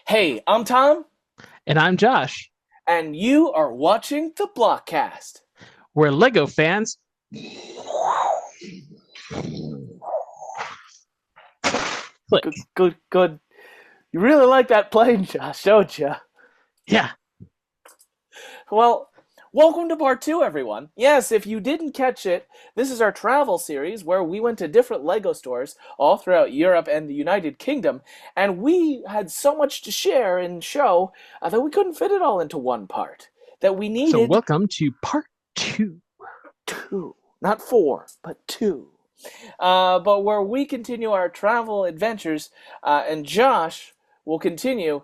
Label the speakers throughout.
Speaker 1: Hey, I'm Tom,
Speaker 2: And I'm Josh.
Speaker 1: and you are watching the BlockCast.
Speaker 2: We're Lego fans.
Speaker 1: Good,
Speaker 2: Click.
Speaker 1: good, good. You really like that plane, Josh, don't you?
Speaker 2: Yeah.
Speaker 1: Well, welcome to part two, everyone. Yes, if you didn't catch it, this is our travel series where we went to different Lego stores all throughout Europe and the United Kingdom, and we had so much to share and show that we couldn't fit it all into one part. That we
Speaker 2: So
Speaker 1: needed
Speaker 2: welcome to part two.
Speaker 1: two, not four, but two. But where we continue our travel adventures, and Josh will continue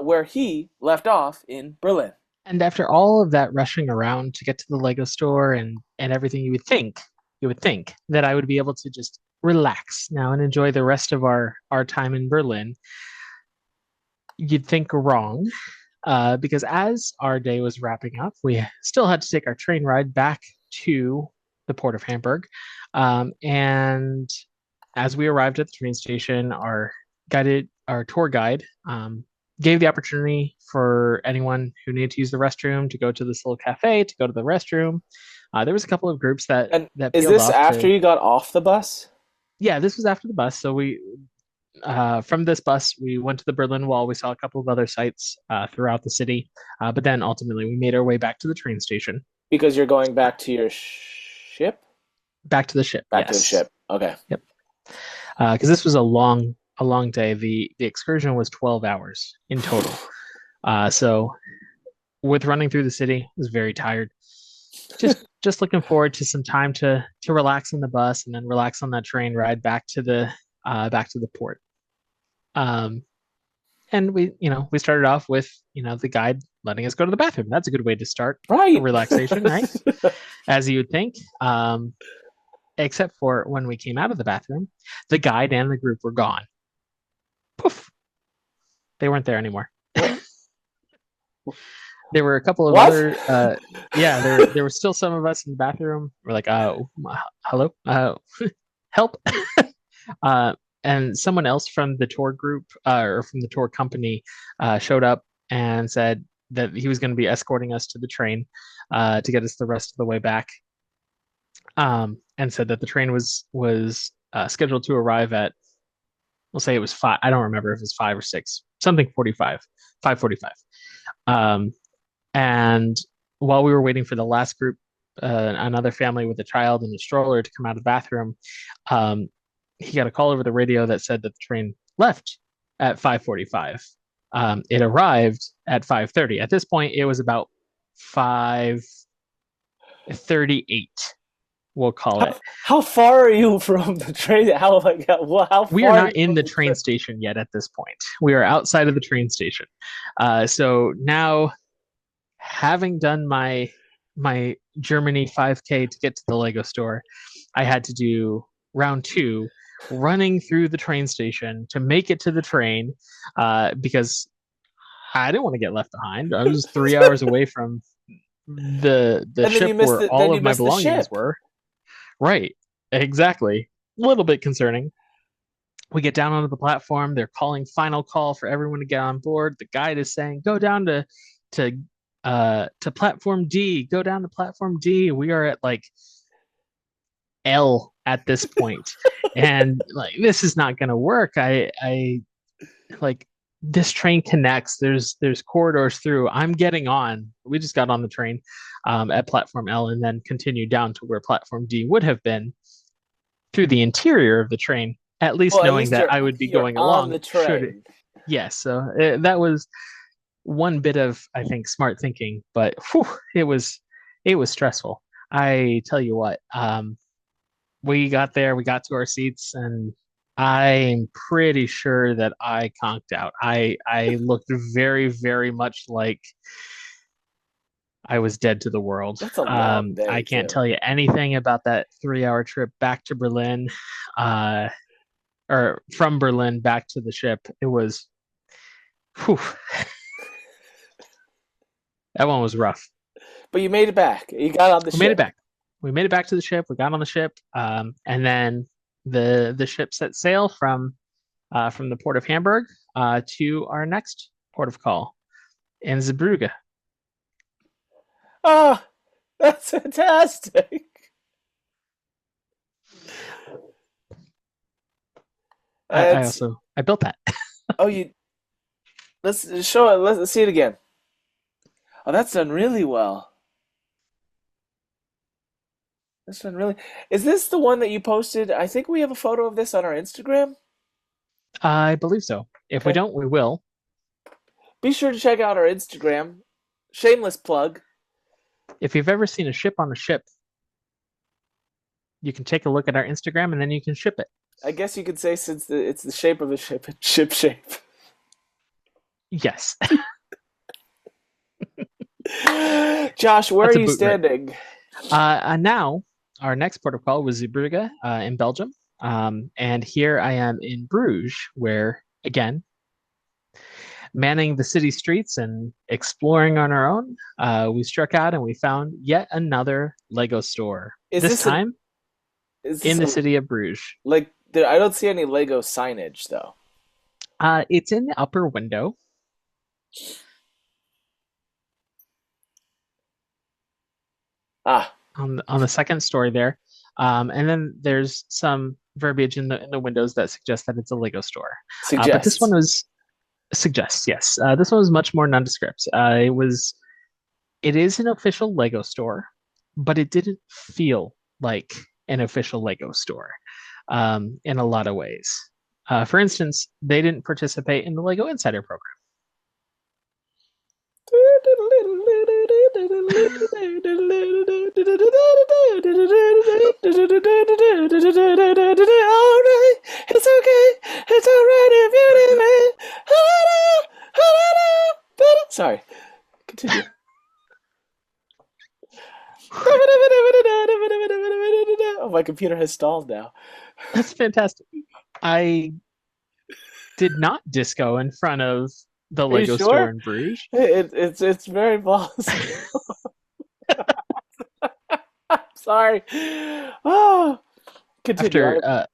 Speaker 1: where he left off in Berlin.
Speaker 2: And after all of that rushing around to get to the Lego store and everything, you would think that I would be able to just relax now and enjoy the rest of our time in Berlin. You'd think wrong, because as our day was wrapping up, we still had to take our train ride back to the port of Hamburg. And as we arrived at the train station, our tour guide, gave the opportunity for anyone who needed to use the restroom to go to this little cafe to go to the restroom. There was a couple of groups that
Speaker 1: And
Speaker 2: that
Speaker 1: is
Speaker 2: peeled
Speaker 1: this
Speaker 2: off
Speaker 1: after
Speaker 2: to.
Speaker 1: you got off the bus?
Speaker 2: Yeah, this was after the bus, so we from this bus we went to the Berlin Wall. We saw a couple of other sites throughout the city, but then ultimately we made our way back to the train station,
Speaker 1: Because you're going back to your ship?
Speaker 2: back to the ship.
Speaker 1: Back to the
Speaker 2: Yes,
Speaker 1: ship. Okay.
Speaker 2: yep. Because this was a long day. The excursion was 12 hours in total. So with running through the city, I was very tired. Just looking forward to some time to relax on the bus and then relax on that train ride back to the port. Um, and we started off with the guide letting us go to the bathroom. That's a good way to start a
Speaker 1: Right.
Speaker 2: relaxation, right? As you would think. Except for when we came out of the bathroom, the guide and the group were gone. Poof, they weren't there anymore.
Speaker 1: What?
Speaker 2: There were a couple of
Speaker 1: What?
Speaker 2: other, yeah, there were still some of us in the bathroom. We're like, hello, help. uh, and someone else from the tour group, or from the tour company, showed up and said that he was going to be escorting us to the train, to get us the rest of the way back. And said that the train was scheduled to arrive at, we'll say it was five. I don't remember if it was 5 or 6, something 45, 5:45. Um, and while we were waiting for the last group, another family with a child in a stroller to come out of the bathroom, um, he got a call over the radio that said that the train left at 5:45. It arrived at 5:30. At this point, it was about 5:38. We'll call
Speaker 1: How,
Speaker 2: it.
Speaker 1: how far are you from the train? How
Speaker 2: We are
Speaker 1: far are you
Speaker 2: not in
Speaker 1: from
Speaker 2: the
Speaker 1: the
Speaker 2: train
Speaker 1: train?
Speaker 2: station yet at this point. We are outside of the train station. So now, having done my Germany 5K to get to the Lego store, I had to do round two, running through the train station to make it to the train, because I didn't want to get left behind. I was 3 hours away from the
Speaker 1: And then
Speaker 2: ship
Speaker 1: you missed
Speaker 2: where
Speaker 1: the then
Speaker 2: all
Speaker 1: you
Speaker 2: of my
Speaker 1: missed the
Speaker 2: belongings
Speaker 1: ship.
Speaker 2: were. Right, exactly. A little bit concerning. We get down onto the platform. They're calling final call for everyone to get on board. The guide is saying, "Go down to to platform D. Go down to platform D." We are at like L at this point, and like this is not going to work. I like this train connects. There's corridors through. I'm getting on. We just got on the train, at platform L, and then continued down to where platform D would have been through the interior of the train, at least
Speaker 1: Well, at
Speaker 2: knowing
Speaker 1: least
Speaker 2: that
Speaker 1: you're
Speaker 2: I would be
Speaker 1: you're
Speaker 2: going
Speaker 1: on
Speaker 2: along
Speaker 1: the
Speaker 2: should it.
Speaker 1: train.
Speaker 2: Yes, so that was one bit of, I think, smart thinking, but whew, it was stressful. I tell you what, we got there, we got to our seats, and I'm pretty sure that I conked out. I looked very, very much like I was dead to the world.
Speaker 1: That's a long
Speaker 2: I
Speaker 1: day
Speaker 2: can't
Speaker 1: too.
Speaker 2: tell you anything about that 3 hour trip back to Berlin, uh, or from Berlin back to the ship. It was, whew, that one was rough.
Speaker 1: But you made it back. You got on the
Speaker 2: We made it
Speaker 1: ship.
Speaker 2: back. We made it back to the ship. We got on the ship, and then the ship set sail from the port of Hamburg, to our next port of call in Zeebrugge.
Speaker 1: Ah, that's fantastic.
Speaker 2: I
Speaker 1: It's
Speaker 2: also I built that.
Speaker 1: oh you let's show it. Let's see it again. Oh, that's done really well. That's done really. Is this the one that you posted? I think we have a photo of this on our Instagram.
Speaker 2: I believe so. If we
Speaker 1: Okay.
Speaker 2: don't, we will.
Speaker 1: Be sure to check out our Instagram. Shameless plug.
Speaker 2: If you've ever seen a ship on a ship, you can take a look at our Instagram and then you can ship it.
Speaker 1: I guess you could say since it's the shape of a ship, it's ship shape.
Speaker 2: Yes,
Speaker 1: Josh, where are
Speaker 2: that's a
Speaker 1: you
Speaker 2: boot right.
Speaker 1: standing?
Speaker 2: Now, our next port of call was Zeebrugge in Belgium. And here I am in Bruges, where, again, manning the city streets and exploring on our own, we struck out and we found yet another Lego store.
Speaker 1: Is
Speaker 2: This
Speaker 1: this a
Speaker 2: time
Speaker 1: is
Speaker 2: in
Speaker 1: this
Speaker 2: the
Speaker 1: a
Speaker 2: city of Bruges.
Speaker 1: like there, I don't see any Lego signage though.
Speaker 2: It's in the upper window
Speaker 1: Ah,
Speaker 2: on the second story there, and then there's some verbiage in the windows that suggests that it's a Lego store. But this one
Speaker 1: suggests.
Speaker 2: was suggests yes. This one was much more nondescript. It is an official Lego store, but it didn't feel like an official Lego store in a lot of ways. For instance, they didn't participate in the Lego Insider program.
Speaker 1: Alright, it's okay, it's alright if you leave it. Sorry, continue. Oh, my computer has stalled now.
Speaker 2: That's fantastic. I did not disco in front of the
Speaker 1: Are you
Speaker 2: Lego store
Speaker 1: sure?
Speaker 2: in Bruges.
Speaker 1: It's very plausible. Sorry. Oh, continue.
Speaker 2: after uh,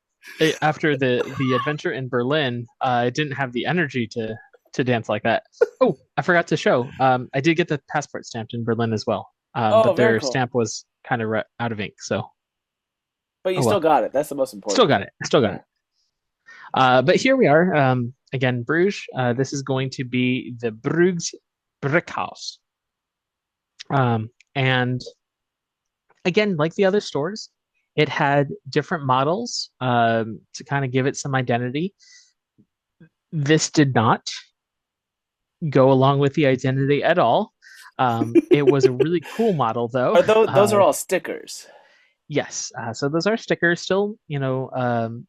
Speaker 2: after the adventure in Berlin, I didn't have the energy to dance like that. Oh, I forgot to show. I did get the passport stamped in Berlin as well.
Speaker 1: Oh,
Speaker 2: But
Speaker 1: very
Speaker 2: their
Speaker 1: cool.
Speaker 2: stamp was kind of out of ink, so
Speaker 1: But you
Speaker 2: oh
Speaker 1: still
Speaker 2: well.
Speaker 1: got it. That's the most
Speaker 2: Still
Speaker 1: important
Speaker 2: got
Speaker 1: thing.
Speaker 2: it. Still got
Speaker 1: Yeah.
Speaker 2: it. But here we are. Again, Bruges. This is going to be the Bruges Brick House. And again, like the other stores, it had different models to kind of give it some identity. This did not go along with the identity at all. It was a really cool model, though.
Speaker 1: Are those are all stickers?
Speaker 2: Yes, so those are stickers, still,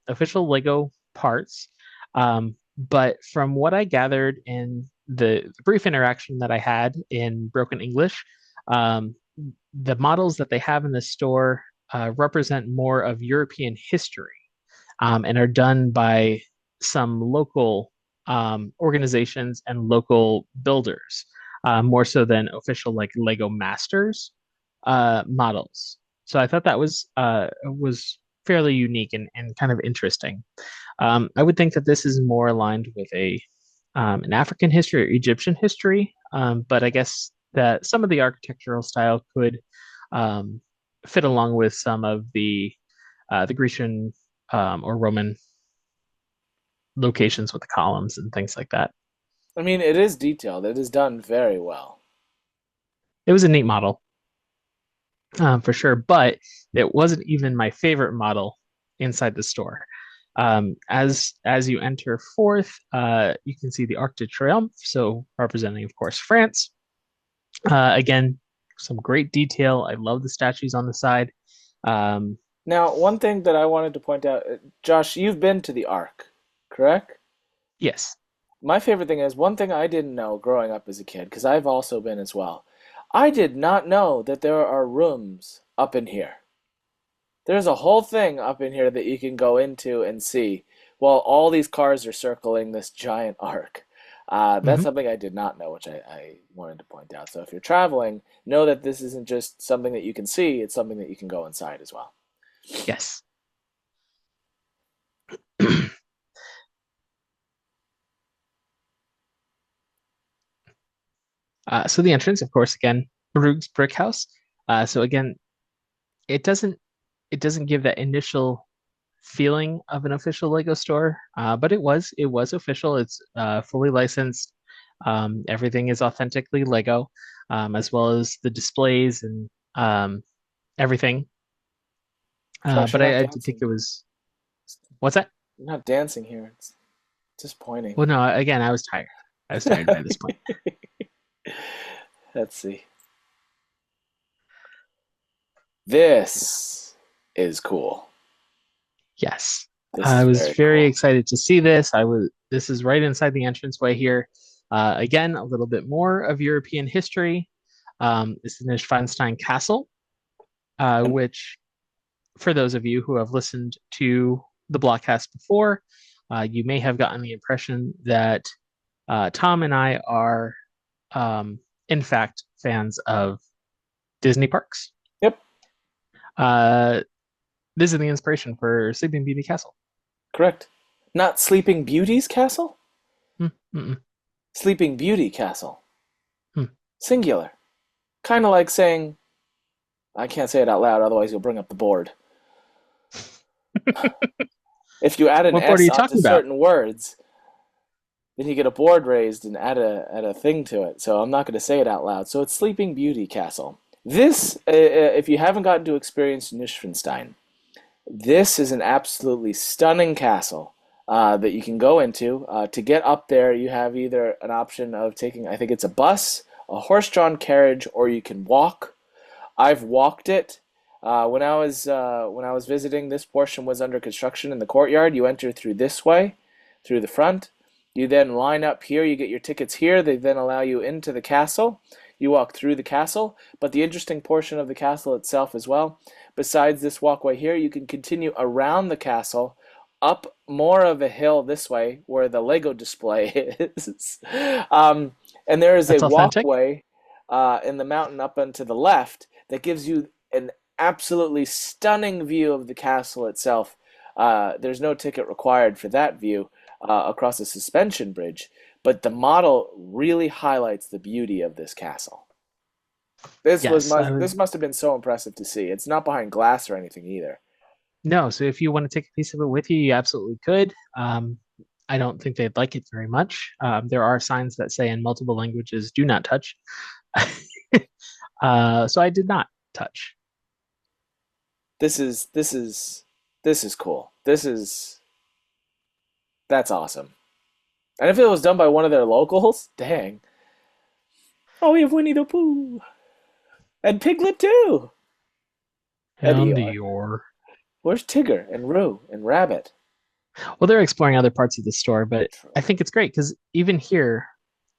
Speaker 2: official Lego parts. But from what I gathered in the brief interaction that I had in broken English, um, the models that they have in the store represent more of European history and are done by some local organizations and local builders, more so than official like Lego Masters models. So I thought that was fairly unique and kind of interesting. I would think that this is more aligned with a an African history or Egyptian history, but I guess that some of the architectural style could um, fit along with some of the Grecian or Roman locations with the columns and things like that.
Speaker 1: I mean, it is detailed. It is done very well.
Speaker 2: It was a neat model for sure, but it wasn't even my favorite model inside the store. As you enter forth, you can see the Arc de Triomphe, so representing, of course, France. Again, some great detail. I love the statues on the side. Um,
Speaker 1: Now, one thing that I wanted to point out, Josh, you've been to the Ark, correct?
Speaker 2: yes.
Speaker 1: My favorite thing is one thing I didn't know growing up as a kid, because I've also been as well. I did not know that there are rooms up in here. There's a whole thing up in here that you can go into and see while all these cars are circling this giant arc. That's
Speaker 2: Hmm.
Speaker 1: something I did not know, which I wanted to point out. So if you're traveling, know that this isn't just something that you can see, it's something that you can go inside as well.
Speaker 2: Yes. So the entrance, of course, again, Brug's brick house. So again, it doesn't it doesn't give that initial feeling of an official Lego store, but it was official. It's fully licensed. Everything is authentically Lego, as well as the displays and everything.
Speaker 1: Josh,
Speaker 2: But
Speaker 1: you're not
Speaker 2: I did think
Speaker 1: dancing.
Speaker 2: it was what's that?
Speaker 1: You're not dancing here. It's disappointing.
Speaker 2: Well, no, again, I was tired. I was tired by this point.
Speaker 1: Let's see. This is cool.
Speaker 2: Yes,
Speaker 1: This is
Speaker 2: I was
Speaker 1: very
Speaker 2: very
Speaker 1: cool.
Speaker 2: excited to see this. This is right inside the entranceway here. Again, a little bit more of European history. This is Neuschwanstein Castle,
Speaker 1: And
Speaker 2: which, for those of you who have listened to the Blockcast before, you may have gotten the impression that Tom and I are, in fact, fans of Disney parks.
Speaker 1: yep,
Speaker 2: Uh, this is the inspiration for Sleeping Beauty Castle.
Speaker 1: correct. Not Sleeping Beauty's castle?
Speaker 2: Hmm, mm-mm,
Speaker 1: Sleeping Beauty castle.
Speaker 2: hmm.
Speaker 1: Singular. Kind of like saying, I can't say it out loud, otherwise you'll bring up the board. If you add an
Speaker 2: What board are
Speaker 1: S
Speaker 2: you
Speaker 1: onto
Speaker 2: talking about?
Speaker 1: certain words, then you get a board raised and add a thing to it. So I'm not going to say it out loud. So it's Sleeping Beauty Castle. This, if you haven't gotten to experience Neuschwanstein, this is an absolutely stunning castle that you can go into. To get up there, you have either an option of taking, I think it's a bus, a horse-drawn carriage, or you can walk. I've walked it. When I was visiting, this portion was under construction in the courtyard. You enter through this way, through the front. You then line up here. You get your tickets here. They then allow you into the castle. You walk through the castle. But the interesting portion of the castle itself as well, besides this walkway here, you can continue around the castle, up more of a hill this way, where the Lego display is. And there is a
Speaker 2: That's authentic.
Speaker 1: walkway in the mountain up and to the left that gives you an absolutely stunning view of the castle itself. There's no ticket required for that view across a suspension bridge, but the model really highlights the beauty of this castle.
Speaker 2: Yes, I
Speaker 1: This
Speaker 2: was
Speaker 1: must have been so impressive to see. It's not behind glass or anything either.
Speaker 2: no. So if you want to take a piece of it with you, you absolutely could. I don't think they'd like it very much. There are signs that say in multiple languages, "Do not touch." So I did not touch.
Speaker 1: This is this is this is cool. That's awesome. And if it was done by one of their locals, dang. Oh, we have Winnie the Pooh and Piglet too. And
Speaker 2: And
Speaker 1: Eeyore.
Speaker 2: your
Speaker 1: Where's Tigger and Roo and Rabbit?
Speaker 2: well, they're exploring other parts of the store, but I think it's great because even here,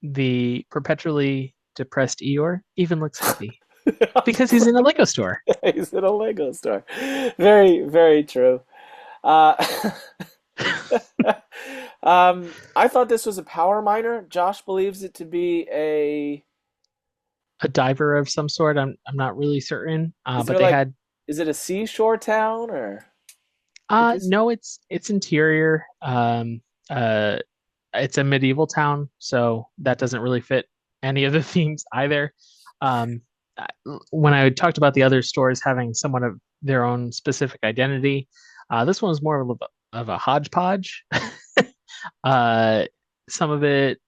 Speaker 2: the perpetually depressed Eeyore even looks happy because he's in a Lego store.
Speaker 1: He's in a Lego store. Very, very true. Uh, I thought this was a power miner. Josh believes it to be a.
Speaker 2: A diver of some sort. I'm not really certain,
Speaker 1: Is
Speaker 2: but
Speaker 1: there
Speaker 2: they
Speaker 1: like?
Speaker 2: had
Speaker 1: Is it a seashore town or? It just.
Speaker 2: no, it's interior. Uh, it's a medieval town, so that doesn't really fit any of the themes either. Um, when I talked about the other stores having somewhat of their own specific identity, this one was more of a hodgepodge. uh, some of it,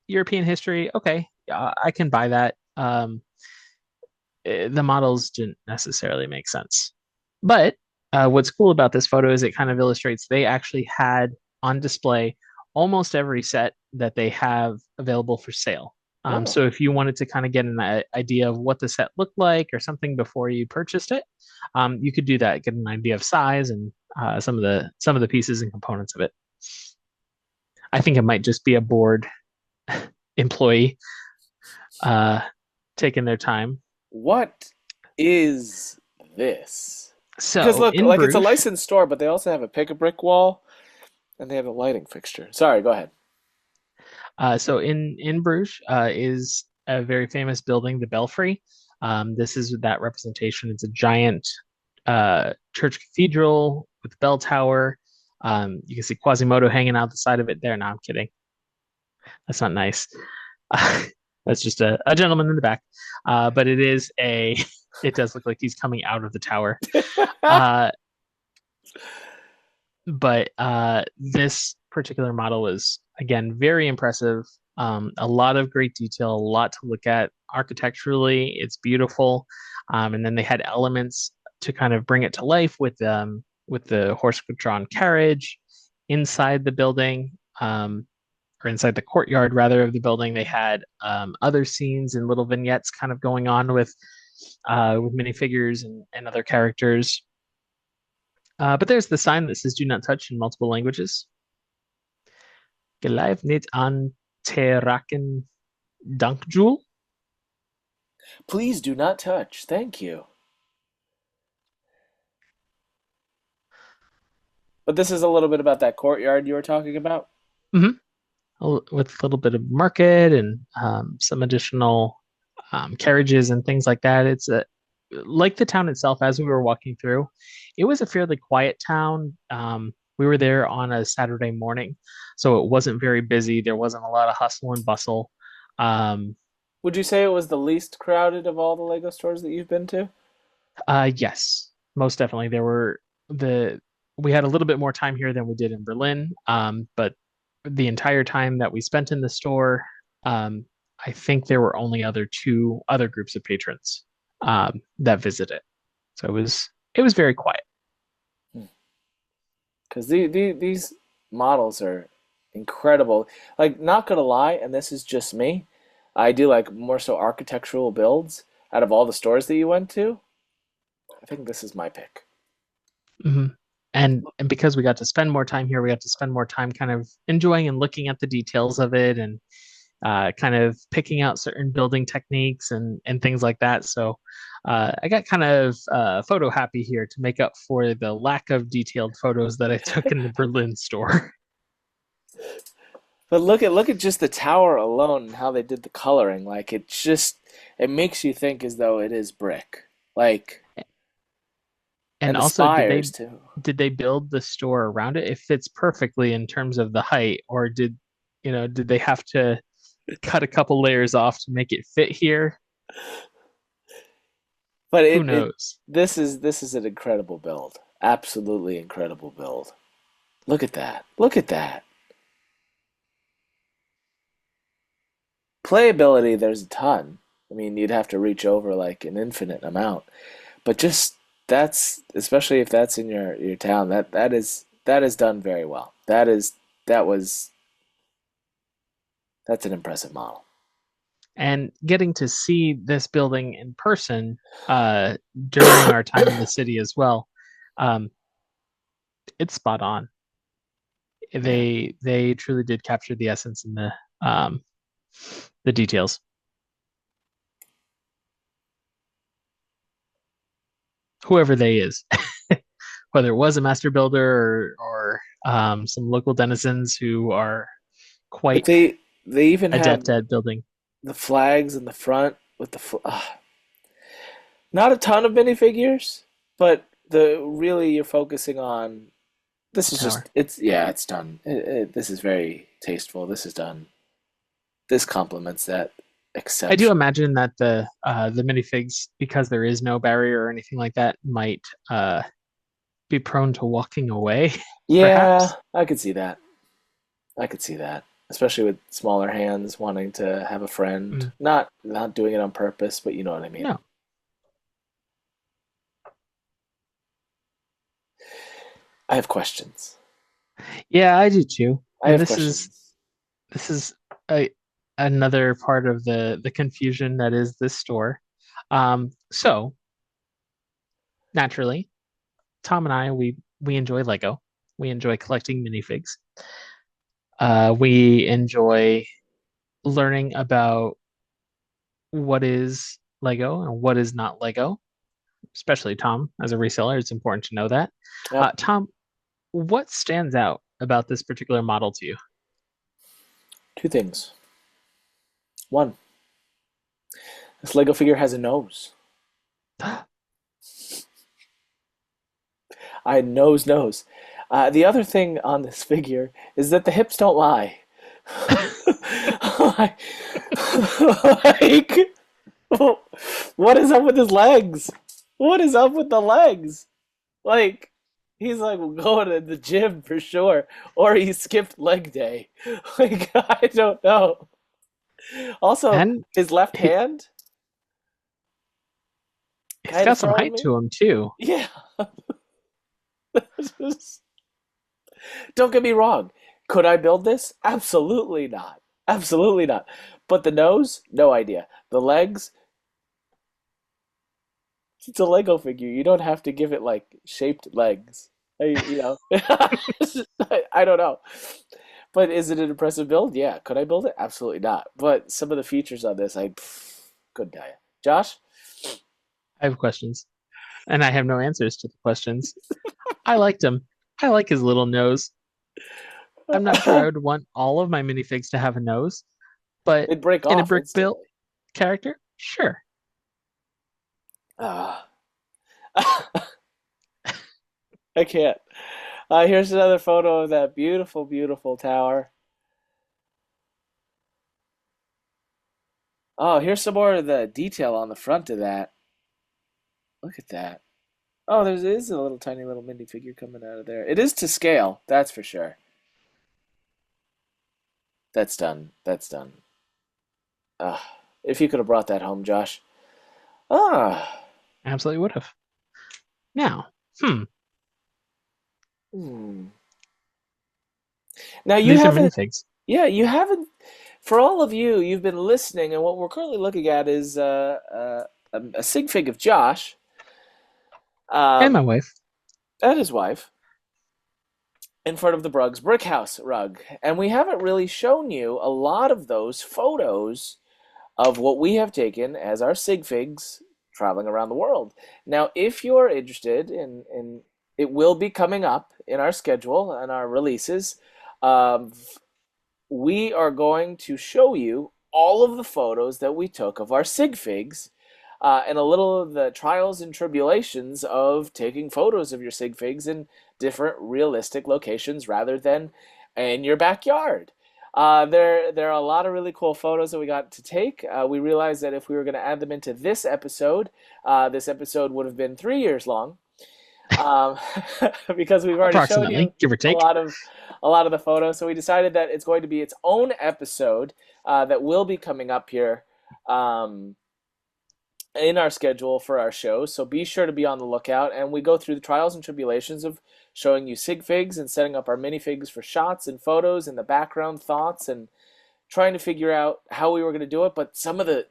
Speaker 2: European history. Okay, I can buy that. The models didn't necessarily make sense. But what's cool about this photo is it kind of illustrates they actually had on display almost every set that they have available for sale.
Speaker 1: Oh,
Speaker 2: So if you wanted to kind of get an idea of what the set looked like or something before you purchased it, you could do that, get an idea of size and some of the pieces and components of it. I think it might just be a bored employee uh, taking their time.
Speaker 1: what is this? Because
Speaker 2: So
Speaker 1: look,
Speaker 2: in
Speaker 1: like it's a
Speaker 2: Bruges,
Speaker 1: licensed store, but they also have a pick-a-brick wall and they have a lighting fixture. Sorry, go ahead.
Speaker 2: in Bruges is a very famous building, the Belfry. This is that representation. It's a giant church cathedral with bell tower. You can see Quasimodo hanging out the side of it there. No, I'm kidding. That's not nice. That's just a gentleman in the back. But it is a. It does look like he's coming out of the tower. Uh, but this particular model was again very impressive. A lot of great detail, a lot to look at architecturally. It's beautiful, and then they had elements to kind of bring it to life with the horse-drawn carriage inside the building, or inside the courtyard rather of the building. They had other scenes and little vignettes kind of going on with minifigures and other characters. But there's the sign that says "Do not touch" in multiple languages. Gelijf niet aan te raken, dankjewel.
Speaker 1: Please do not touch. Thank you. But this is a little bit about that courtyard you were talking about.
Speaker 2: Mm-hmm. With a little bit of market and some additional carriages and things like that. Like the town itself, as we were walking through, it was a fairly quiet town. We were there on a Saturday morning, so it wasn't very busy. There wasn't a lot of hustle and bustle. Um,
Speaker 1: Would you say it was the least crowded of all the Lego stores that you've been to?
Speaker 2: yes, most definitely. The we had a little bit more time here than we did in Berlin, but the entire time that we spent in the store, I think there were only two other groups of patrons that visited. So it was very quiet.
Speaker 1: Because these models are incredible. Like, not gonna lie, and this is just me, I do like more so architectural builds. Out of all the stores that you went to, I think this is my pick.
Speaker 2: Hmm. And because we got to spend more time here, we got to spend more time kind of enjoying and looking at the details of it and kind of picking out certain building techniques and things like that. So I got kind of photo happy here to make up for the lack of detailed photos that I took in the Berlin store.
Speaker 1: But look at just the tower alone and how they did the coloring. Like, it makes you think as though it is brick. Like,
Speaker 2: And
Speaker 1: and the
Speaker 2: also,
Speaker 1: spires too.
Speaker 2: did they build the store around it? It fits perfectly in terms of the height, or did they have to cut a couple layers off to make it fit here?
Speaker 1: But
Speaker 2: Who
Speaker 1: it
Speaker 2: knows?
Speaker 1: this is an incredible build. Absolutely incredible build. Look at that. Look at that. Playability, there's a ton. I mean, you'd have to reach over like an infinite amount. But just that's especially if that's in your town, that is done very well. That was that's an impressive model.
Speaker 2: And getting to see this building in person during our time in the city as well, um, it's spot on.
Speaker 1: Yeah.
Speaker 2: They truly did capture the essence and the details. Whoever they is, whether it was a master builder or some local denizens who are
Speaker 1: But
Speaker 2: quite
Speaker 1: they even have
Speaker 2: adept at building.
Speaker 1: the flags in the front with not a ton of minifigures, but the really you're focusing on this
Speaker 2: The
Speaker 1: is just
Speaker 2: tower.
Speaker 1: it's done. This is very tasteful. This is done. This complements that
Speaker 2: I do
Speaker 1: exception.
Speaker 2: imagine that the minifigs, because there is no barrier or anything like that, might be prone to walking away,
Speaker 1: Yeah,
Speaker 2: perhaps.
Speaker 1: I could see that. I could see that. Especially with smaller hands wanting to have a friend.
Speaker 2: Mm,
Speaker 1: Not doing it on purpose, but you know what I mean.
Speaker 2: no.
Speaker 1: I have questions.
Speaker 2: Yeah, I do too.
Speaker 1: I
Speaker 2: And
Speaker 1: have questions.
Speaker 2: this is a, another part of the confusion that is this store. So naturally, Tom and I we enjoy Lego. We enjoy collecting minifigs. We enjoy learning about what is Lego and what is not Lego, especially Tom as a reseller. It's important to know that.
Speaker 1: Yep.
Speaker 2: Tom, what stands out about this particular model to you?
Speaker 1: Two things. One, this Lego figure has a nose. I nose. The other thing on this figure is that the hips don't lie. Like, what is up with his legs? What is up with the legs? Like, he's like going to the gym for sure, or he skipped leg day. Like, I don't know. Also,
Speaker 2: And
Speaker 1: his left
Speaker 2: he,
Speaker 1: hand
Speaker 2: he's
Speaker 1: kind of
Speaker 2: got some
Speaker 1: throwing
Speaker 2: height
Speaker 1: me.
Speaker 2: to him too.
Speaker 1: Yeah. Don't get me wrong. Could I build this? Absolutely not. Absolutely not. But the nose, no idea. The legs, it's a Lego figure. You don't have to give it like shaped legs. I don't know. But is it an impressive build? Yeah. Could I build it? Absolutely not. But some of the features on this, I couldn't tell you. Josh?
Speaker 2: I have questions, and I have no answers to the questions. I liked him. I like his little nose. I'm not sure I would want all of my minifigs to have a nose, but
Speaker 1: It'd break
Speaker 2: in a
Speaker 1: off
Speaker 2: brick built
Speaker 1: instantly.
Speaker 2: character, sure.
Speaker 1: Ah. I can't. Here's another photo of that beautiful, beautiful tower. Oh, here's some more of the detail on the front of that. Look at that. Oh, there is a little tiny little minifigure coming out of there. It is to scale, that's for sure. That's done. That's done. If you could have brought that home, Josh. Ah.
Speaker 2: Absolutely would have. Now,
Speaker 1: Hmm. Now you
Speaker 2: these are
Speaker 1: haven't,
Speaker 2: minifigs.
Speaker 1: yeah, you haven't. For all of you, you've been listening, and what we're currently looking at is a SigFig of Josh,
Speaker 2: And my
Speaker 1: um,
Speaker 2: wife.
Speaker 1: and his wife, in front of the Bruggs brick house rug. And we haven't really shown you a lot of those photos of what we have taken as our sig figs traveling around the world. Now, if you're interested in it will be coming up in our schedule and our releases. Um, we are going to show you all of the photos that we took of our sig figs and a little of the trials and tribulations of taking photos of your sig figs in different realistic locations rather than in your backyard. There are a lot of really cool photos that we got to take. We realized that if we were going to add them into this episode would have been 3 years long, um, because we've already shown you
Speaker 2: Approximately, give or
Speaker 1: a
Speaker 2: take.
Speaker 1: lot of the photos. So we decided that it's going to be its own episode that will be coming up here um, in our schedule for our show. So be sure to be on the lookout. And we go through the trials and tribulations of showing you sig figs and setting up our minifigs for shots and photos and the background thoughts and trying to figure out how we were going to do it. But some of the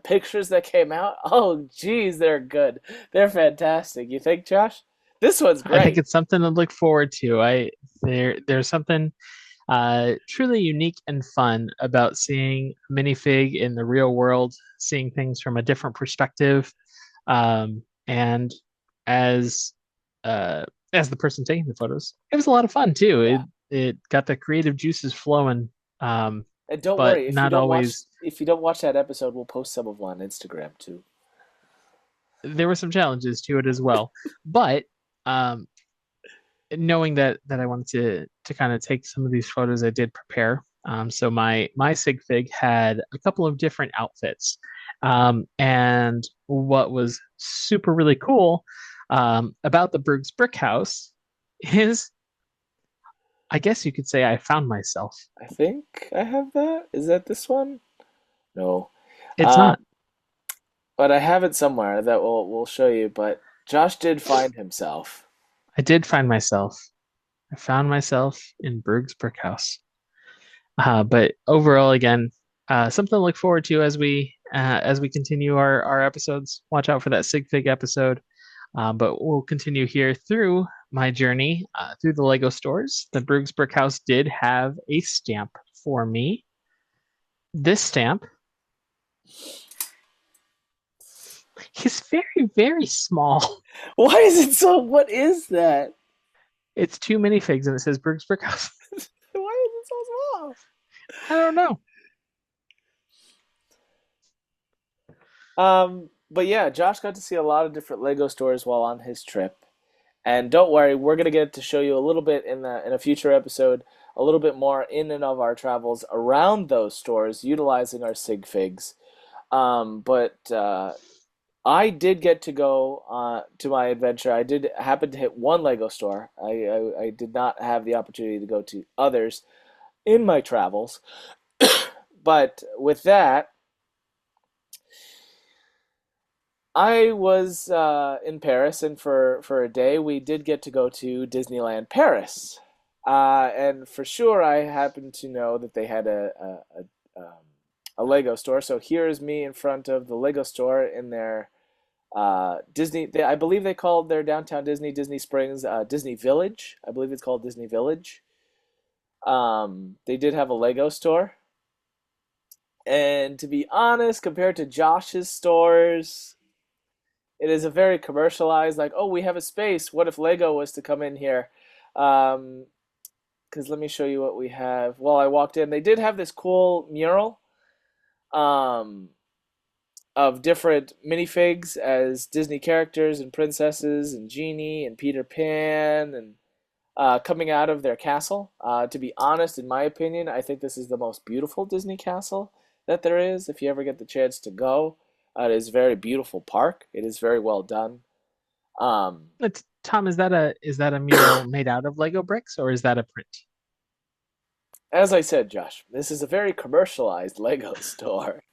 Speaker 1: pictures that came out, oh geez, they're good. They're fantastic. You think, Josh? This one's
Speaker 2: I think
Speaker 1: great.
Speaker 2: it's something to look forward to. There's something truly unique and fun about seeing a minifig in the real world, seeing things from a different perspective, and as as the person taking the photos, it was a lot of fun too.
Speaker 1: Yeah.
Speaker 2: It got the creative juices flowing,
Speaker 1: And don't
Speaker 2: but
Speaker 1: worry,
Speaker 2: not always.
Speaker 1: if you don't watch that episode, we'll post some of them on Instagram too.
Speaker 2: There were some challenges to it as well, but um, knowing that I wanted to kind of take some of these photos, I did prepare. So my sig fig had a couple of different outfits, and what was super really cool about the Bruggs Brick House is, I guess you could say, I found myself.
Speaker 1: I think I have that. Is that this one? No.
Speaker 2: It's
Speaker 1: Um,
Speaker 2: not.
Speaker 1: but I have it somewhere that we'll show you. But Josh did find himself.
Speaker 2: I did find myself. I found myself in Bruggs Brick House. But overall, again, something to look forward to as we continue our episodes. Watch out for that SigFig episode. But we'll continue here through my journey through the Lego stores. The Bruggs Brick House did have a stamp for me. This stamp is very, very small.
Speaker 1: Why is it so? What is that?
Speaker 2: It's two minifigs and it says Bruggs Brick House.
Speaker 1: Why is it so small?
Speaker 2: I don't know.
Speaker 1: But yeah, Josh got to see a lot of different Lego stores while on his trip. And don't worry, we're gonna get to show you a little bit in a future episode a little bit more in and of our travels around those stores, utilizing our SigFigs. But I did get to go to my adventure. I did happen to hit one Lego store. I did not have the opportunity to go to others in my travels. But with that, I was in Paris, and for a day, we did get to go to Disneyland Paris. And for sure, I happened to know that they had a Lego store. So here's me in front of the Lego store in their Disney. I believe they called their downtown Disney Springs, Disney Village. I believe it's called Disney Village. They did have a Lego store. And to be honest, compared to Josh's stores, it is a very commercialized, like, oh, we have a space. What if Lego was to come in here? Um, because let me show you what we have. Well, I walked in. They did have this cool mural um, of different minifigs as Disney characters and princesses and Genie and Peter Pan and coming out of their castle. To be honest, in my opinion, I think this is the most beautiful Disney castle that there is. If you ever get the chance to go, it is a very beautiful park. It is very well done. Um,
Speaker 2: It's, Tom, is that a mural made out of Lego bricks or is that a print?
Speaker 1: as I said, Josh, this is a very commercialized Lego store.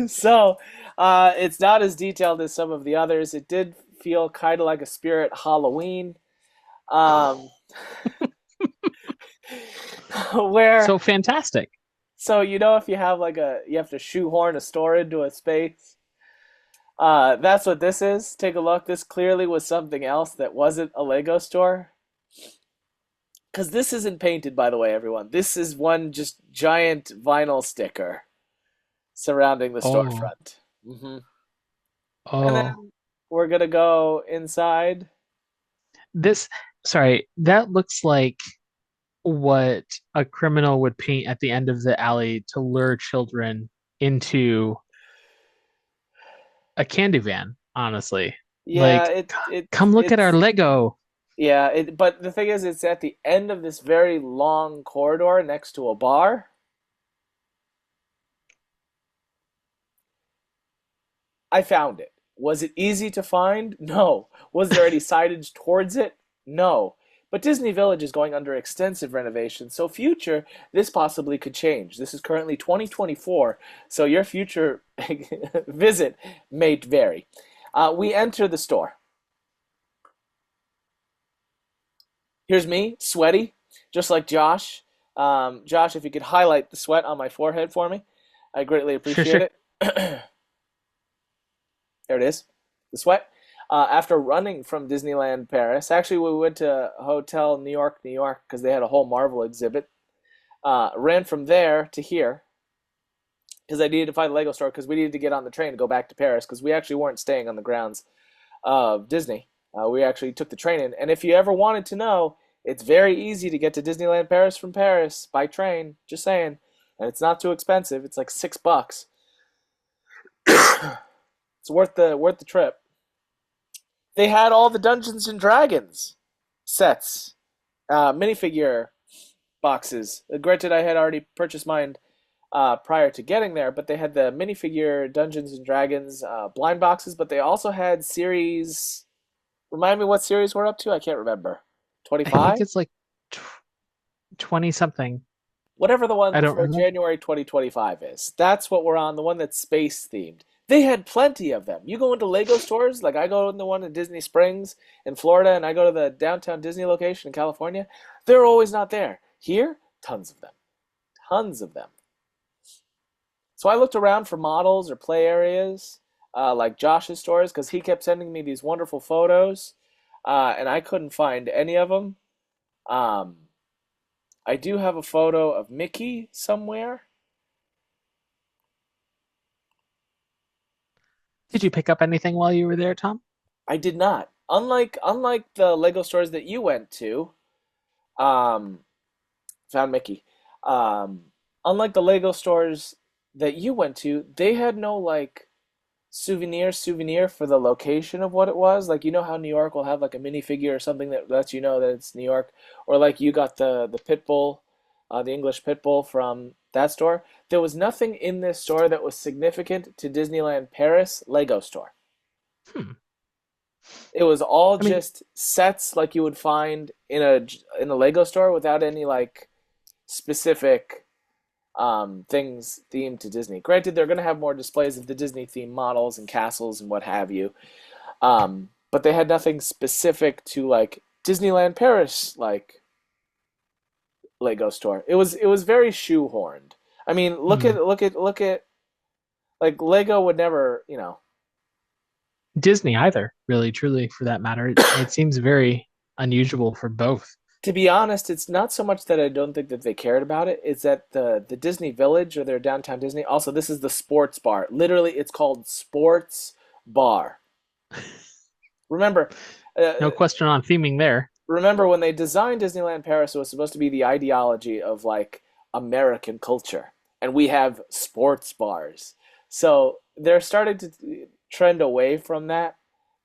Speaker 1: So, it's not as detailed as some of the others. It did feel kind of like a Spirit Halloween, um, where
Speaker 2: So fantastic.
Speaker 1: so if you have you have to shoehorn a store into a space. That's what this is. Take a look. This clearly was something else that wasn't a Lego store. Because this isn't painted, by the way, everyone. This is one just giant vinyl sticker surrounding the
Speaker 2: Oh,
Speaker 1: storefront. And
Speaker 2: oh.
Speaker 1: then we're gonna go inside.
Speaker 2: This, sorry, that looks like what a criminal would paint at the end of the alley to lure children into a candy van, honestly.
Speaker 1: Yeah,
Speaker 2: Like, come look at our
Speaker 1: it's
Speaker 2: Lego.
Speaker 1: yeah. But the thing is, it's at the end of this very long corridor next to a bar. I found it. Was it easy to find? No. Was there any signage towards it? No. But Disney Village is going under extensive renovation, so future, this possibly could change. This is currently 2024, so your future visit may vary. We enter the store. Here's me, sweaty, just like Josh. Josh, if you could highlight the sweat on my forehead for me, I greatly
Speaker 2: Sure,
Speaker 1: appreciate
Speaker 2: sure.
Speaker 1: it. There it is, the sweat. After running from Disneyland Paris, actually, we went to Hotel New York, New York, because they had a whole Marvel exhibit. Ran from there to here because I needed to find a Lego store because we needed to get on the train to go back to Paris because we actually weren't staying on the grounds of Disney. We actually took the train in. And if you ever wanted to know, it's very easy to get to Disneyland Paris from Paris by train. Just saying. And it's not too expensive. It's like $6. It's worth the trip. They had all the Dungeons and Dragons sets, minifigure boxes. Granted, I had already purchased mine prior to getting there, but they had the minifigure Dungeons and Dragons blind boxes. But they also had series. Remind me what series we're up to? I can't remember.
Speaker 2: I think
Speaker 1: 25?
Speaker 2: it's like 20 something.
Speaker 1: Whatever the
Speaker 2: I
Speaker 1: one
Speaker 2: don't
Speaker 1: for
Speaker 2: remember.
Speaker 1: January 2025 is. That's what we're on, the one that's space themed. They had plenty of them. You go into Lego stores, like I go in the one in Disney Springs in Florida, and I go to the downtown Disney location in California. They're always not there. Here, tons of them. Tons of them. So I looked around for models or play areas, like Josh's stores, because he kept sending me these wonderful photos, and I couldn't find any of them. Um, I do have a photo of Mickey somewhere.
Speaker 2: Did you pick up anything while you were there, Tom?
Speaker 1: I did not. Unlike the Lego stores that you went to, um, found Mickey. Um, unlike the Lego stores that you went to, they had no like souvenir for the location of what it was. Like you know how New York will have like a minifigure or something that lets you know that it's New York, or like you got the pit bull, the English pit bull from that store. There was nothing in this store that was significant to Disneyland Paris Lego store.
Speaker 2: Hmm.
Speaker 1: It was all
Speaker 2: I mean,
Speaker 1: just sets like you would find in a Lego store without any like specific things themed to Disney. Granted, they're going to have more displays of the Disney themed models and castles and what have you. But they had nothing specific to like Disneyland Paris like Lego store. It was very shoehorned. I mean,
Speaker 2: hmm.
Speaker 1: look at like Lego would never,
Speaker 2: Disney either, really, truly, for that matter. It seems very unusual for both.
Speaker 1: to be honest, it's not so much that I don't think that they cared about it. It's that the Disney Village or their downtown Disney. Also, this is the sports bar. Literally, it's called Sports Bar. Remember, uh,
Speaker 2: No question on theming there.
Speaker 1: remember when they designed Disneyland Paris, it was supposed to be the ideology of like American culture, and we have sports bars. So they're starting to trend away from that,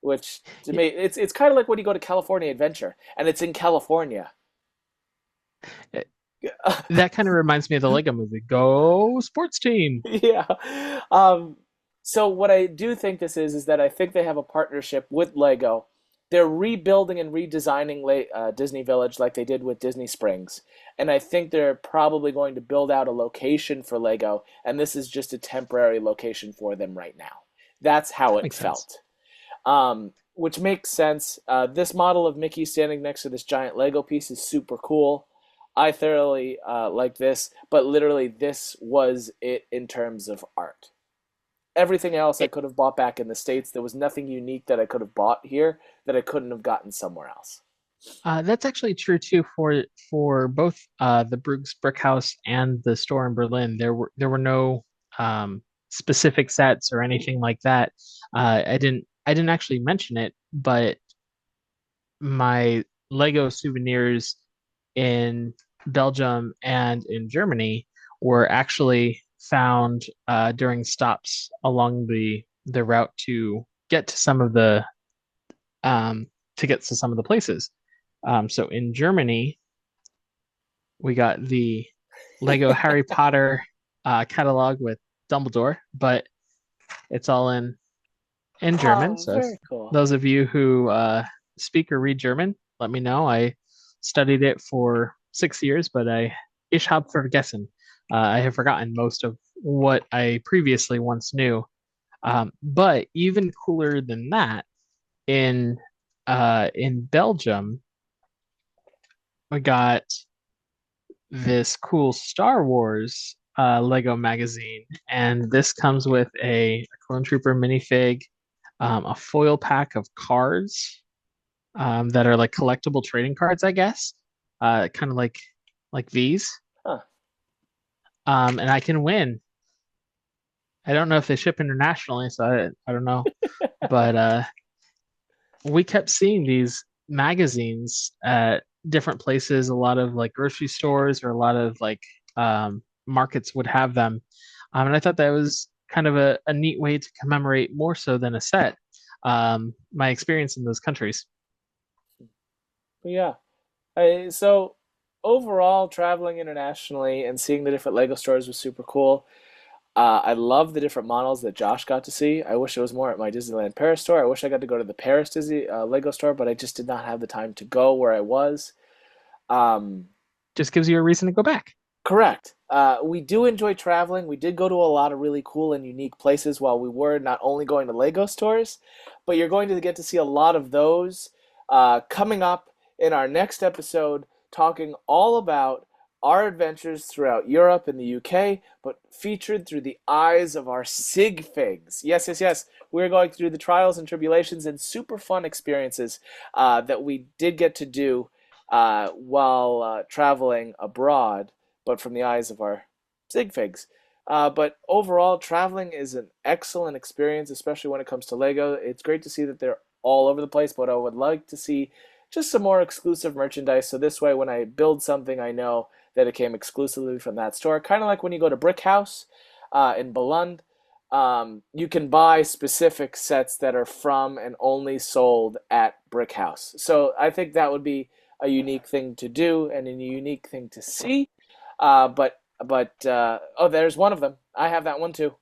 Speaker 1: which to
Speaker 2: Yeah,
Speaker 1: me, it's kind of like when you go to California Adventure, and it's in California.
Speaker 2: it- that kind of reminds me of the Lego movie. Go sports team.
Speaker 1: Yeah. Um, so what I do think this is that I think they have a partnership with Lego. They're rebuilding and redesigning Disney Village like they did with Disney Springs. And I think they're probably going to build out a location for Lego, and this is just a temporary location for them right now. That's how
Speaker 2: That
Speaker 1: it
Speaker 2: makes sense.
Speaker 1: felt. Which makes sense. This model of Mickey standing next to this giant Lego piece is super cool. I thoroughly like this, but literally, this was it in terms of art. Everything else I
Speaker 2: It,
Speaker 1: could have bought back in the States. There was nothing unique that I could have bought here that I couldn't have gotten somewhere else.
Speaker 2: that's actually true too for both the Brueg's Brick House and the store in Berlin. There were no specific sets or anything like that. I didn't actually mention it, but my Lego souvenirs in Belgium and in Germany were actually found during stops along the route get to some of the um, to get to some of the places. So in Germany, we got the Lego Harry Potter catalog with Dumbledore, but it's all in German.
Speaker 1: Oh,
Speaker 2: So if
Speaker 1: very cool.
Speaker 2: those of you who speak or read German, let me know. I studied it for 6 years, but ich habe vergessen. I have forgotten most of what I previously once knew. But even cooler than that, in Belgium, we got this cool Star Wars Lego magazine, and this comes with a Clone Trooper minifig, a foil pack of cards that are like collectible trading cards, I guess, kind of like these.
Speaker 1: Huh.
Speaker 2: And I can win. I don't know if they ship internationally, so I don't know, but we kept seeing these magazines at different places. A lot of like grocery stores or a lot of like markets would have them, and I thought that was kind of a neat way to commemorate more so than a set. My experience in those countries.
Speaker 1: But yeah. So overall, traveling internationally and seeing the different Lego stores was super cool. I love the different models that Josh got to see. I wish it was more at my Disneyland Paris store. I wish I got to go to the Paris Disney Lego store, but I just did not have the time to go where I was. Um,
Speaker 2: Just gives you a reason to go back.
Speaker 1: Correct. We do enjoy traveling. We did go to a lot of really cool and unique places while we were not only going to Lego stores, but you're going to get to see a lot of those coming up in our next episode, talking all about our adventures throughout Europe and the UK, but featured through the eyes of our SigFigs. Yes, yes, yes. We're going through the trials and tribulations and super fun experiences that we did get to do while traveling abroad, but from the eyes of our SigFigs. But overall, traveling is an excellent experience, especially when it comes to Lego. It's great to see that they're all over the place, but I would like to see just some more exclusive merchandise. So this way, when I build something, I know that it came exclusively from that store. Kind of like when you go to Brick House in Billund. you can buy specific sets that are from and only sold at Brick House. So I think that would be a unique thing to do and a unique thing to see. Oh, there's one of them. I have that one too.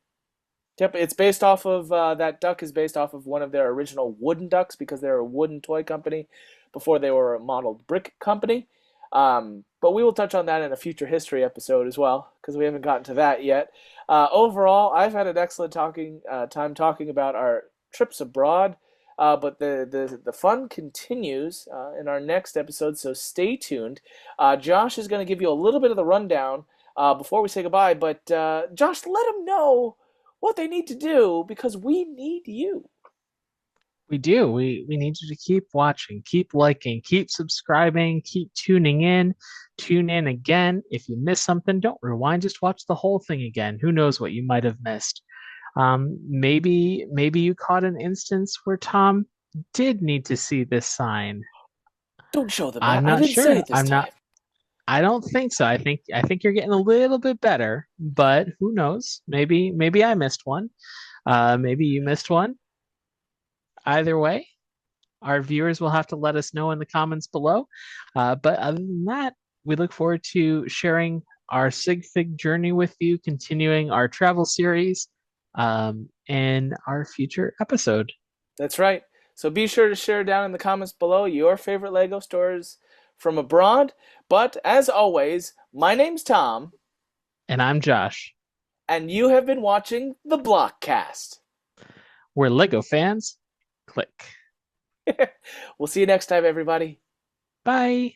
Speaker 1: Yep, it's based off of that duck is based off of one of their original wooden ducks because they're a wooden toy company before they were a modeled brick company. But we will touch on that in a future history episode as well because we haven't gotten to that yet. Overall, I've had an excellent time talking about our trips abroad. But the fun continues in our next episode, so stay tuned. Josh is going to give you a little bit of the rundown before we say goodbye. But Josh, let them know what they need to do because we need you.
Speaker 2: We do. We need you to keep watching, keep liking, keep subscribing, keep tuning in. Tune in again. If you miss something, don't rewind. Just watch the whole thing again. Who knows what you might have missed? Maybe you caught an instance where Tom did need to see this sign.
Speaker 1: Don't show them
Speaker 2: I'm
Speaker 1: that. I
Speaker 2: not
Speaker 1: didn't say
Speaker 2: sure.
Speaker 1: it this time.
Speaker 2: I don't think so. I think you're getting a little bit better, but who knows? Maybe I missed one. Maybe you missed one. Either way, our viewers will have to let us know in the comments below. But other than that, we look forward to sharing our SigFig journey with you, continuing our travel series in our future episode.
Speaker 1: That's right. So be sure to share down in the comments below your favorite Lego stores from abroad. But as always, my name's Tom,
Speaker 2: And I'm Josh.
Speaker 1: and you have been watching the BlockCast.
Speaker 2: We're Lego fans. Click.
Speaker 1: We'll see you next time, everybody.
Speaker 2: Bye.